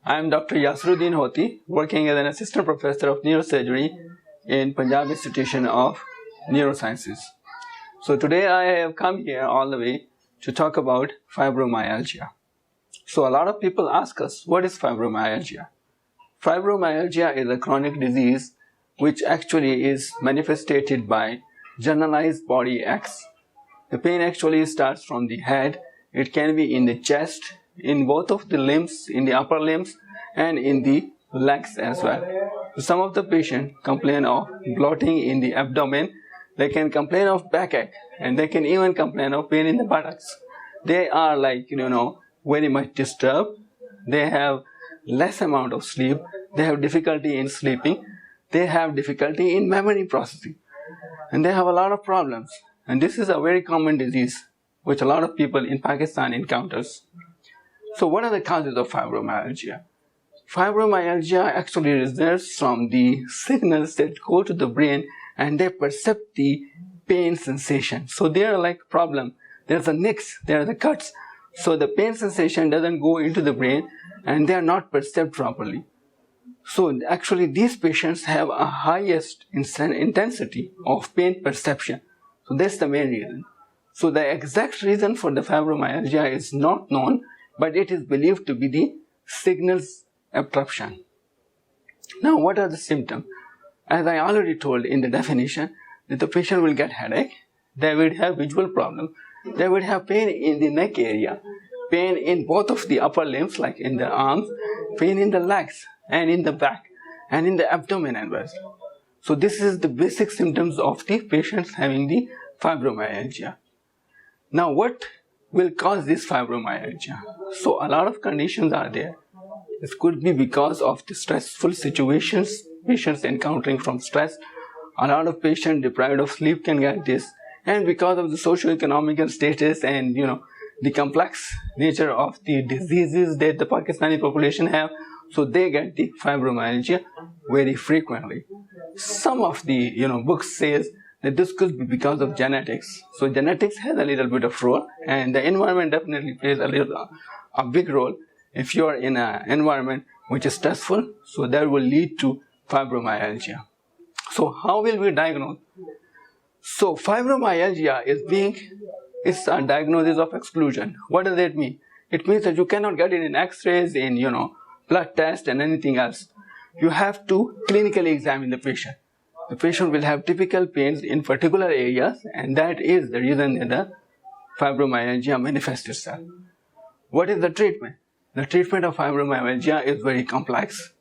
I am Dr. Yasruddin Hoti, working as an assistant professor of neurosurgery in Punjab Institution of Neurosciences. So today I have come here all the way to talk about fibromyalgia. So a lot of people ask us, what is fibromyalgia? Fibromyalgia is a chronic disease which actually is manifested by generalized body aches. The pain actually starts from the head. It can be in the chest, in both of the limbs, in the upper limbs and in the legs as well. So some of the patients complain of bloating in the abdomen. They can complain of backache and they can even complain of pain in the buttocks. They are very much disturbed. They have less amount of sleep. They have difficulty in sleeping. They have difficulty in memory processing. And they have a lot of problems. And this is a very common disease which a lot of people in Pakistan encounters. So what are the causes of fibromyalgia? Fibromyalgia actually results from the signals that go to the brain and they perceive the pain sensation. So they are like problem. There's a nicks, there are the cuts. So the pain sensation doesn't go into the brain and they are not perceived properly. So actually these patients have a highest intensity of pain perception. So that's the main reason. So the exact reason for the fibromyalgia is not known, but it is believed to be the signals abruption. Now what are the symptoms? As I already told in the definition, that the patient will get headache, they will have visual problem, they will have pain in the neck area, pain in both of the upper limbs like in the arms, pain in the legs and in the back and in the abdomen as well. So this is the basic symptoms of the patients having the fibromyalgia. Now what will cause this fibromyalgia? So a lot of conditions are there. This could be because of the stressful situations patients encountering from stress. A lot of patients deprived of sleep can get this, and because of the socio-economical status and the complex nature of the diseases that the Pakistani population have, so they get the fibromyalgia very frequently. Some of the books says that this could be because of genetics. So genetics has a little bit of role, and the environment definitely plays a big role. If you are in an environment which is stressful, so that will lead to fibromyalgia. So how will we diagnose? So fibromyalgia it's a diagnosis of exclusion. What does that mean? It means that you cannot get it in X-rays, in blood test and anything else. You have to clinically examine the patient. The patient will have typical pains in particular areas, and that is the reason that the fibromyalgia manifests itself. What is the treatment? The treatment of fibromyalgia is very complex.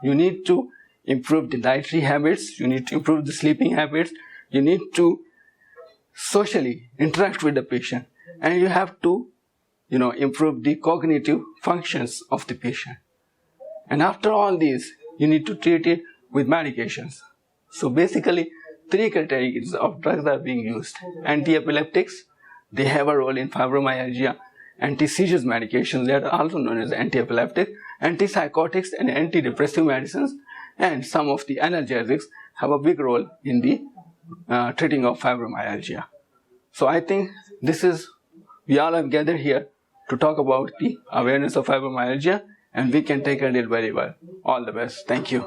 You need to improve the dietary habits, you need to improve the sleeping habits, you need to socially interact with the patient, and you have to improve the cognitive functions of the patient. And after all these, you need to treat it with medications. So basically, three categories of drugs are being used. Anti-epileptics, they have a role in fibromyalgia. Anti-seizures medications, that are also known as anti-epileptic, antipsychotics and antidepressive medicines, and some of the analgesics have a big role in the treating of fibromyalgia. So I think we all have gathered here to talk about the awareness of fibromyalgia, and we can take it very well. All the best. Thank you.